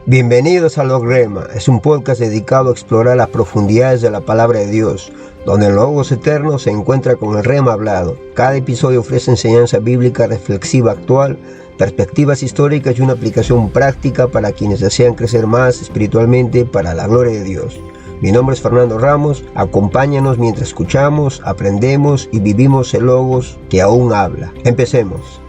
Bienvenidos a Logrema, es un podcast dedicado a explorar las profundidades de la palabra de Dios, donde el Logos eterno se encuentra con el rema hablado. Cada episodio ofrece enseñanza bíblica reflexiva actual, perspectivas históricas y una aplicación práctica para quienes desean crecer más espiritualmente para la gloria de Dios. Mi nombre es Fernando Ramos, acompáñanos mientras escuchamos, aprendemos y vivimos el Logos que aún habla. Empecemos.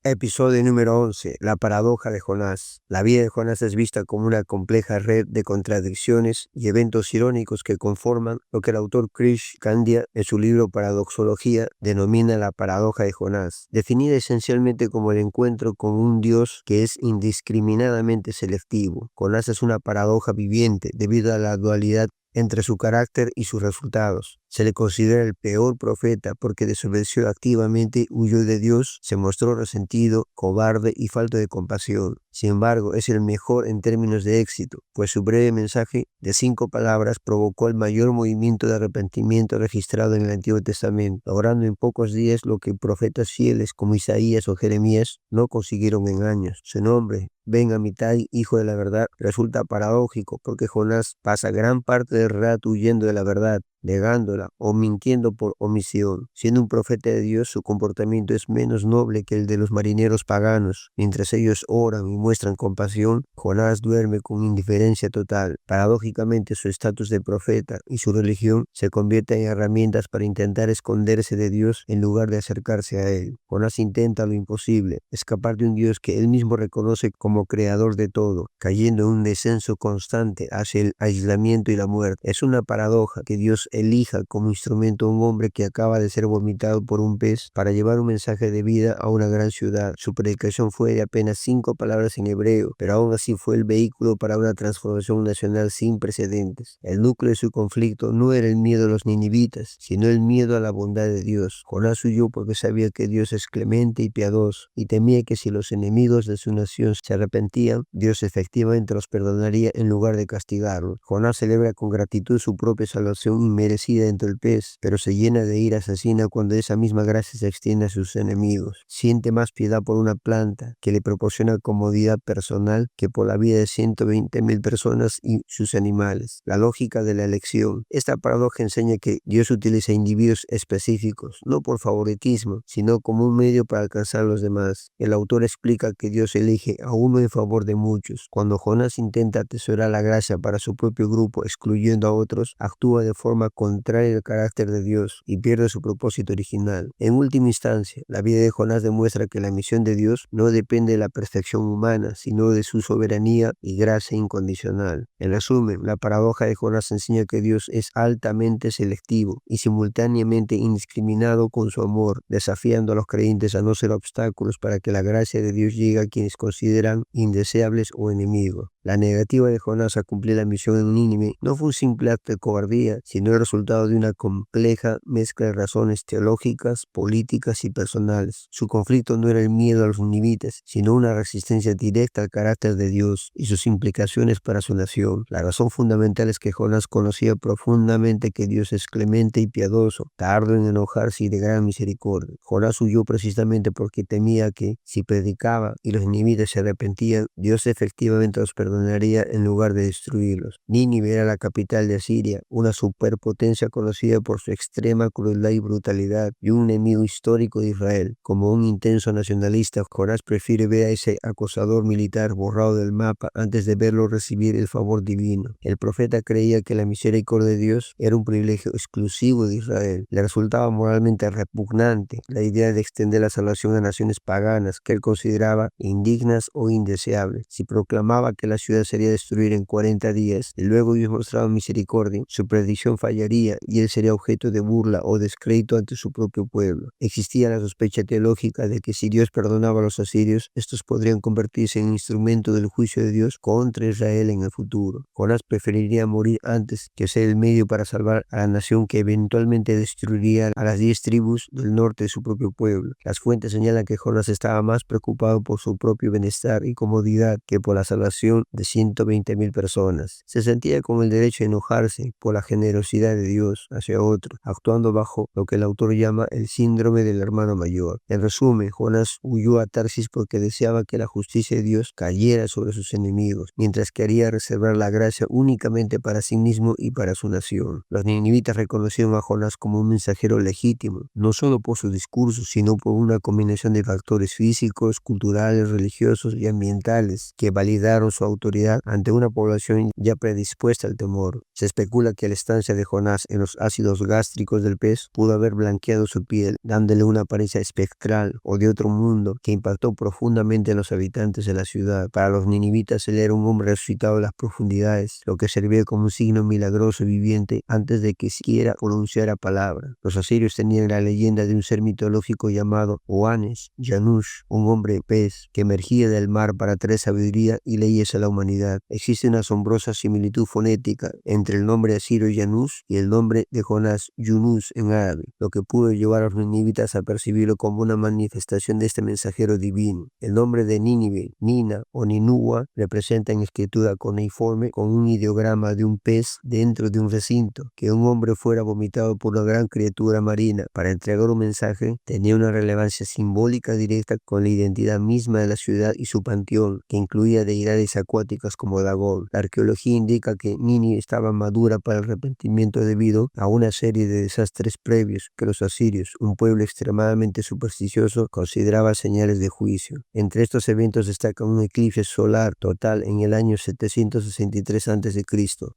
Episodio número 11. La paradoja de Jonás. La vida de Jonás es vista como una compleja red de contradicciones y eventos irónicos que conforman lo que el autor Krish Kandiah en su libro Paradoxología denomina la paradoja de Jonás, definida esencialmente como el encuentro con un Dios que es indiscriminadamente selectivo. Jonás es una paradoja viviente debido a la dualidad entre su carácter y sus resultados. Se le considera el peor profeta porque desobedeció activamente, huyó de Dios, se mostró resentido, cobarde y falto de compasión. Sin embargo, es el mejor en términos de éxito, pues su breve mensaje de 5 palabras provocó el mayor movimiento de arrepentimiento registrado en el Antiguo Testamento, logrando en pocos días lo que profetas fieles como Isaías o Jeremías no consiguieron en años. Su nombre, Ben Amitai, hijo de la verdad, resulta paradójico porque Jonás pasa gran parte del relato huyendo de la verdad, negándola o mintiendo por omisión. Siendo un profeta de Dios, su comportamiento es menos noble que el de los marineros paganos. Mientras ellos oran y muestran compasión, Jonás duerme con indiferencia total. Paradójicamente, su estatus de profeta y su religión se convierten en herramientas para intentar esconderse de Dios en lugar de acercarse a Él. Jonás intenta lo imposible, escapar de un Dios que él mismo reconoce como creador de todo, cayendo en un descenso constante hacia el aislamiento y la muerte. Es una paradoja que Dios elija como instrumento a un hombre que acaba de ser vomitado por un pez para llevar un mensaje de vida a una gran ciudad. Su predicación fue de apenas 5 palabras en hebreo, pero aún así fue el vehículo para una transformación nacional sin precedentes. El núcleo de su conflicto no era el miedo a los ninivitas, sino el miedo a la bondad de Dios. Jonás huyó porque sabía que Dios es clemente y piadoso, y temía que si los enemigos de su nación se arrepentían, Dios efectivamente los perdonaría en lugar de castigarlos. Jonás celebra con gratitud su propia salvación inmerecida entre el pez, pero se llena de ira asesina cuando esa misma gracia se extiende a sus enemigos. Siente más piedad por una planta que le proporciona comodidad personal que por la vida de 120,000 personas y sus animales. La lógica de la elección. Esta paradoja enseña que Dios utiliza individuos específicos, no por favoritismo, sino como un medio para alcanzar a los demás. El autor explica que Dios elige a uno en favor de muchos. Cuando Jonás intenta atesorar la gracia para su propio grupo, excluyendo a otros, actúa de forma contraria al carácter de Dios y pierde su propósito original. En última instancia, la vida de Jonás demuestra que la misión de Dios no depende de la perfección humana, sino de su soberanía y gracia incondicional. En resumen, la paradoja de Jonás enseña que Dios es altamente selectivo y simultáneamente indiscriminado con su amor, desafiando a los creyentes a no ser obstáculos para que la gracia de Dios llegue a quienes consideran indeseables o enemigos. La negativa de Jonás a cumplir la misión en Nínive no fue un simple acto de cobardía, sino el resultado de una compleja mezcla de razones teológicas, políticas y personales. Su conflicto no era el miedo a los ninivitas, sino una resistencia directa al carácter de Dios y sus implicaciones para su nación. La razón fundamental es que Jonás conocía profundamente que Dios es clemente y piadoso, tardo en enojarse y de gran misericordia. Jonás huyó precisamente porque temía que, si predicaba y los ninivitas se arrepentían, Dios efectivamente los perdonaría en lugar de destruirlos. Nínive era la capital de Asiria, una superpotencia conocida por su extrema crueldad y brutalidad, y un enemigo histórico de Israel. Como un intenso nacionalista, Jonás prefiere ver a ese acosador militar borrado del mapa antes de verlo recibir el favor divino. El profeta creía que la misericordia de Dios era un privilegio exclusivo de Israel. Le resultaba moralmente repugnante la idea de extender la salvación a naciones paganas que él consideraba indignas o indeseables. Si proclamaba que la ciudad sería destruida en 40 días y luego Dios mostraba misericordia, su predicción fallaría y él sería objeto de burla o descrédito ante su propio pueblo. Existía la sospecha teológica de que si Dios perdonaba a los asirios, estos podrían convertirse en instrumento del juicio de Dios contra Israel en el futuro. Jonás preferiría morir antes que ser el medio para salvar a la nación que eventualmente destruiría a las 10 tribus del norte de su propio pueblo. Las fuentes señalan que Jonás estaba más preocupado por su propio bienestar y comodidad que por la salvación de 120.000 personas. Se sentía con el derecho a enojarse por la generosidad de Dios hacia otro, actuando bajo lo que el autor llama el síndrome del hermano mayor. En resumen, Jonás huyó a Tarsis porque deseaba que la justicia de Dios cayera sobre sus enemigos, mientras quería reservar la gracia únicamente para sí mismo y para su nación. Los ninivitas reconocieron a Jonás como un mensajero legítimo, no solo por su discurso, sino por una combinación de factores físicos, culturales, religiosos y ambientales que validaron su autoridad ante una población ya predispuesta al temor. Se especula que la estancia de Jonás en los ácidos gástricos del pez pudo haber blanqueado su piel, dándole una apariencia espectral o de otro mundo que impactó profundamente a los habitantes de la ciudad. Para los ninivitas él era un hombre resucitado de las profundidades, lo que servía como un signo milagroso y viviente antes de que siquiera pronunciara palabra. Los asirios tenían la leyenda de un ser mitológico llamado Oannes, Yanush, un hombre pez que emergía del mar para traer sabiduría y leyes a la humanidad. Existe una asombrosa similitud fonética entre el nombre asirio Yanush y el nombre de Jonás, Yunus en árabe, lo que pudo llevar a los ninivitas a percibirlo como una manifestación de este mensajero divino. El nombre de Nínive, Nina o Ninúa, representa en escritura cuneiforme con un ideograma de un pez dentro de un recinto. Que un hombre fuera vomitado por una gran criatura marina para entregar un mensaje tenía una relevancia simbólica directa con la identidad misma de la ciudad y su panteón, que incluía deidades acuáticas como Dagón. La arqueología indica que Nínive estaba madura para el arrepentimiento debido a una serie de desastres previos que los asirios, un pueblo extremadamente supersticioso, consideraba señales de juicio. Entre estos eventos destaca un eclipse solar total en el año 763 a.C.,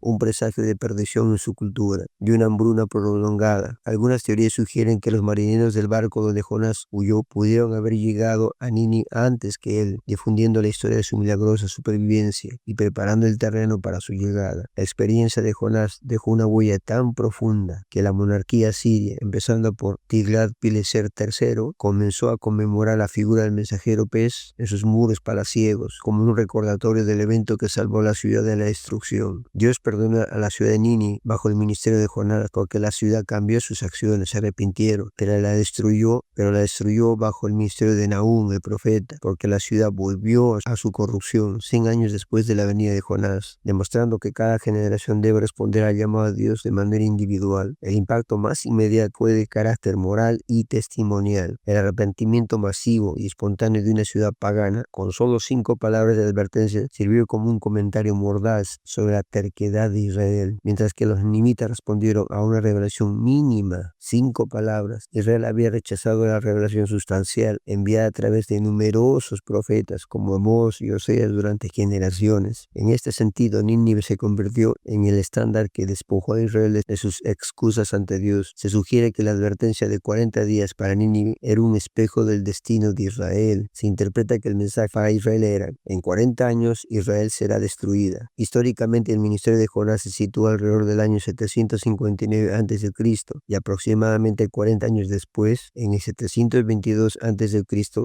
un presagio de perdición en su cultura, y una hambruna prolongada. Algunas teorías sugieren que los marineros del barco donde Jonás huyó pudieron haber llegado a Nínive antes que él, difundiendo la historia de su milagrosa supervivencia y preparando el terreno para su llegada. La experiencia de Jonás dejó una huella tan profunda que la monarquía siria, empezando por Tiglat-Pileser III, comenzó a conmemorar la figura del mensajero pez en sus muros palaciegos, como un recordatorio del evento que salvó la ciudad de la destrucción. Dios perdonó a la ciudad de Nínive bajo el ministerio de Jonás porque la ciudad cambió sus acciones, se arrepintieron, pero la destruyó bajo el ministerio de Nahum, el profeta, porque la ciudad volvió a su corrupción 100 años después de la venida de Jonás, demostrando que cada generación debe responder al llamado de Dios de manera individual. El impacto más inmediato fue de carácter moral y testimonial. El arrepentimiento masivo y espontáneo de una ciudad pagana, con solo 5 palabras de advertencia, sirvió como un comentario mordaz sobre la terquedad de Israel, mientras que los ninivitas respondieron a una revelación mínima, 5 palabras. Israel había rechazado la revelación sustancial enviada a través de numerosos profetas como Amós y Oseas durante generaciones. En este sentido, Nínive se convirtió en el estándar que despojó a Israel de sus excusas ante Dios. Se sugiere que la advertencia de 40 días para Nínive era un espejo del destino de Israel. Se interpreta que el mensaje para Israel era: en 40 años Israel será destruida. Históricamente, el ministerio de Jonás se sitúa alrededor del año 759 a.C. y aproximadamente 40 años después, en el 722 a.C.,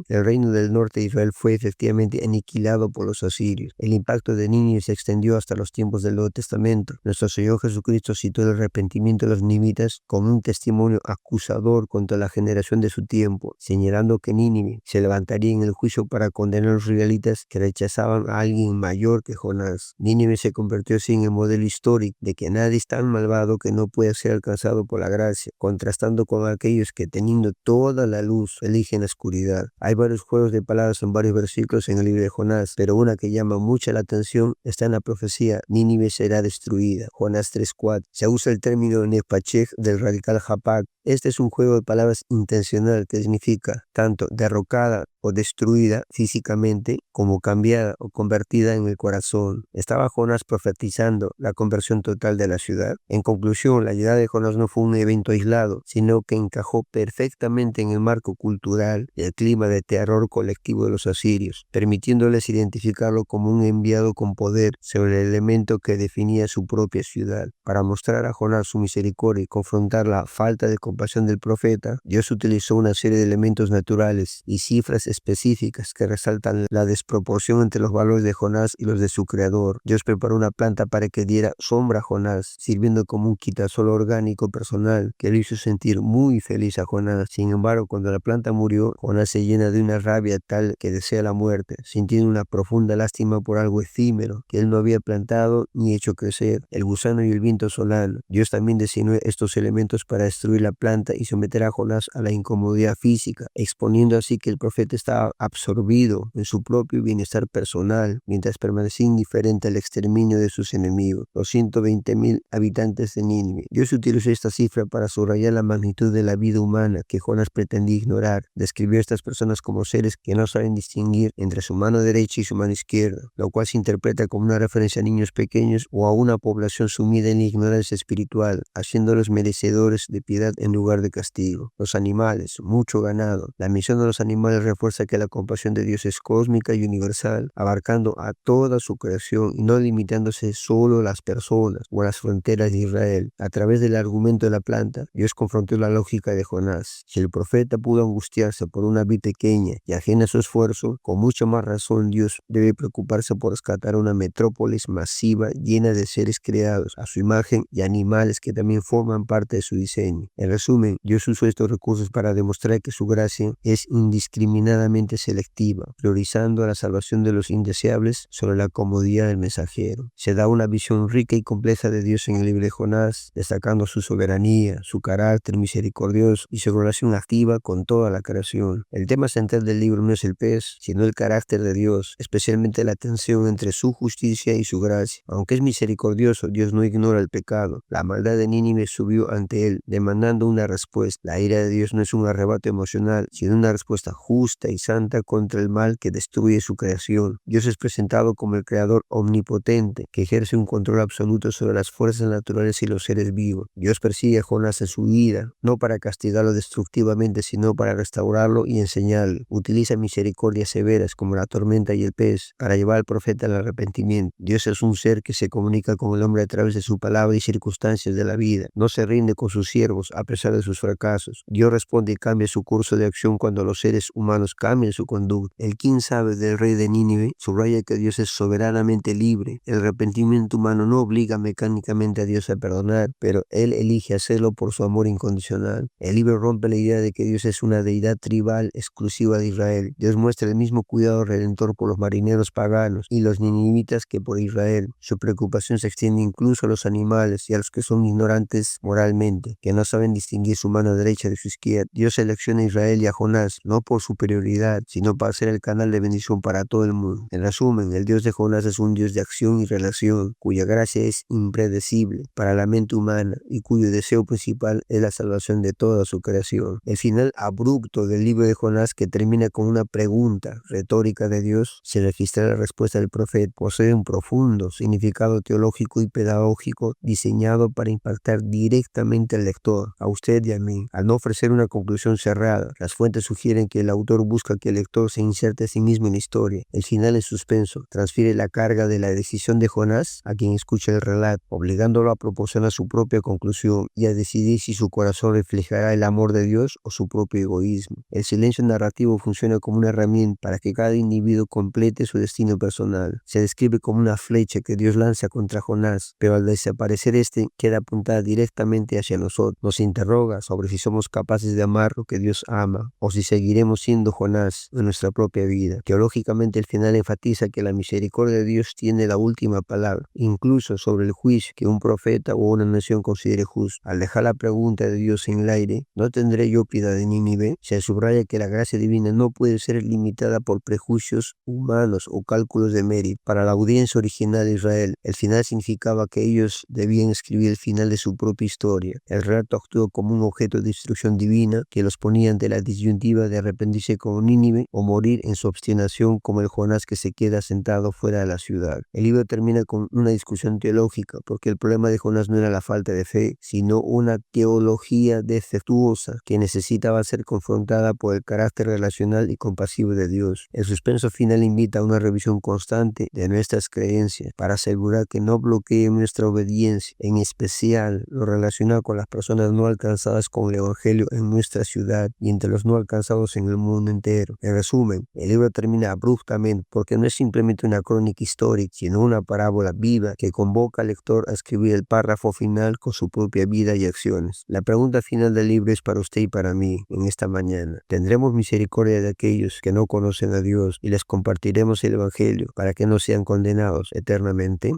el reino del norte de Israel fue efectivamente aniquilado por los asirios. El impacto de Nínive se extendió hasta los tiempos del Nuevo Testamento. Nuestro Señor Jesucristo citó el arrepentimiento de los ninivitas como un testimonio acusador contra la generación de su tiempo, señalando que Nínive se levantaría en el juicio para condenar a los israelitas que rechazaban a alguien mayor que Jonás. Nínive se convirtió así en el modelo histórico de que nadie es tan malvado que no pueda ser alcanzado por la gracia, contrastando con aquellos que, teniendo toda la luz, eligen la oscuridad. Hay varios juegos de palabras en varios versículos en el libro de Jonás, pero una que llama mucha la atención está en la profecía: Nínive será destruida. Jonás 3:4. Se usa el término nefachej del radical Japag. Este es un juego de palabras intencional que significa tanto derrocada o destruida físicamente como cambiada o convertida en el corazón. ¿Estaba Jonás profetizando la conversión total de la ciudad? En conclusión, la llegada de Jonás no fue un evento aislado, sino que encajó perfectamente en el marco cultural y el clima de terror colectivo de los asirios, permitiéndoles identificarlo como un enviado con poder sobre el elemento que definía su propia ciudad. Para mostrar a Jonás su misericordia y confrontar la falta de compasión del profeta, Dios utilizó una serie de elementos naturales y cifras específicas que resaltan la desproporción entre los valores de Jonás y los de su creador. Dios preparó una planta para que diera sombra a Jonás, sirviendo como un quitasol orgánico personal que lo hizo sentir muy feliz a Jonás. Sin embargo, cuando la planta murió, Jonás se llena de una rabia tal que desea la muerte, sintiendo una profunda lástima por algo efímero que él no había plantado ni hecho crecer, el gusano y el viento solano. Dios también designó estos elementos para destruir la planta y someter a Jonás a la incomodidad física, exponiendo así que el profeta estaba absorbido en su propio bienestar personal, mientras permanecía indiferente al exterminio de sus enemigos, los 120,000 habitantes de Nínive. Dios utilizó esta cifra para subrayar la magnitud de la vida humana que Jonás pretendía ignorar. Describió a estas personas como seres que no saben distinguir entre su mano derecha y su mano izquierda, lo cual se interpreta como una referencia a niños pequeños o a una población sumida en la ignorancia espiritual, haciéndolos merecedores de piedad en lugar de castigo. Los animales, mucho ganado. La misión de los animales refuerza que la compasión de Dios es cósmica y universal, abarcando a toda su creación y no limitándose solo a las personas o a las fronteras de Israel. A través del argumento de la planta, Dios confrontó la lógica de Jonás. Si el profeta pudo angustiarse por una vid pequeña y ajena a su esfuerzo, con mucha más razón Dios debe preocuparse por rescatar una metrópolis masiva llena de seres creados a su imagen y animales que también forman parte de su diseño. En resumen, Dios usó estos recursos para demostrar que su gracia es indiscriminadamente selectiva, priorizando a la salvación de los indeseables sobre la comodidad del mensajero. Se da una visión rica y compleja de Dios en el libro de Jonás, destacando su soberanía, su carácter misericordioso y su relación activa con toda la creación. El tema central del libro no es el pez, sino el carácter de Dios, especialmente la tensión entre su justicia y su gracia. Aunque es misericordioso, Dios no ignora el pecado. La maldad de Nínive subió ante él, demandando una respuesta. La ira de Dios no es un arrebato emocional, sino una respuesta justa y santa contra el mal que destruye su creación. Dios es presentado como el creador omnipotente, que ejerce un control absoluto sobre las fuerzas naturales y los seres vivos. Dios persigue a Jonás en su ira, no para castigarlo destructivamente, sino para restaurarlo y enseñarlo. Utiliza misericordias severas como la tormenta y el pez para llevar al profeta al arrepentimiento. Dios es un ser que se comunica con el hombre a través de su palabra y circunstancias de la vida. No se rinde con sus siervos a pesar de sus fracasos. Dios responde y cambia su curso de acción cuando los seres humanos cambian su conducta. El quién sabe del rey de Nínive subraya que Dios es soberanamente libre. El arrepentimiento humano no obliga mecánicamente a Dios a perdonar, pero Él elige hacerlo por su amor incondicional. El libro rompe la idea de que Dios es una deidad tribal exclusiva de Israel. Dios muestra el mismo cuidado redentor por los marineros paganos y los ninivitas que por Israel. Su preocupación se extiende incluso a los animales y a los que son ignorantes moralmente, que no saben distinguir su mano derecha de su izquierda. Dios selecciona a Israel y a Jonás, no por superioridad, sino para ser el canal de bendición para todo el mundo. En resumen, el Dios de Jonás es un Dios de acción y relación, cuya gracia es impredecible para la mente humana y cuyo deseo principal es la salvación de toda su creación. El final abrupto del libro de Jonás, que termina con una pregunta retórica de Dios, se registra la respuesta del profeta. Posee un profundo significado teológico y pedagógico diseñado para impactar directamente al lector, a usted y a mí. Al no ofrecer una conclusión cerrada, las fuentes sugieren que el autor busca que el lector se inserte a sí mismo en la historia. El final es suspenso, transfiere la carga de la decisión de Jonás a quien escucha el relato, obligándolo a proporcionar su propia conclusión y a decidir si su corazón reflejará el amor de Dios o su propio egoísmo. El silencio narrativo funciona como una herramienta para que cada individuo complete su destino personal. Se describe como una flecha que Dios lanza contra Jonás, pero al desaparecer este queda apuntada directamente hacia nosotros. Nos interroga sobre si somos capaces de amar lo que Dios ama o si seguiremos siendo Jonás en nuestra propia vida. Teológicamente, el final enfatiza que la misericordia de Dios tiene la última palabra, incluso sobre el juicio que un profeta o una nación considere justo. Al dejar la pregunta de Dios en el aire, ¿no tendré yo piedad de Nínive?, se subraya que la gracia divina no puede ser limitada por prejuicios humanos o cálculos de mérito. Para la audiencia original de Israel, el final significaba que ellos debían escribir el final de su propia historia. El relato actuó como un objeto de instrucción divina que los ponía ante la disyuntiva de arrepentirse como Nínive o morir en su obstinación como el Jonás que se queda sentado fuera de la ciudad. El libro termina con una discusión teológica, porque el problema de Jonás no era la falta de fe, sino una teología defectuosa que necesitaba ser confrontada por el carácter relacional y compasivo de Dios. El suspenso final invita a una revisión constante de nuestras creencias para asegurar que no bloqueen nuestra obediencia, en especial lo relacionado con las personas no alcanzadas con el Evangelio en nuestra ciudad y entre los no alcanzados en el mundo entero. entero. En resumen, el libro termina abruptamente porque no es simplemente una crónica histórica, sino una parábola viva que convoca al lector a escribir el párrafo final con su propia vida y acciones. La pregunta final del libro es para usted y para mí en esta mañana. ¿Tendremos misericordia de aquellos que no conocen a Dios y les compartiremos el Evangelio para que no sean condenados eternamente?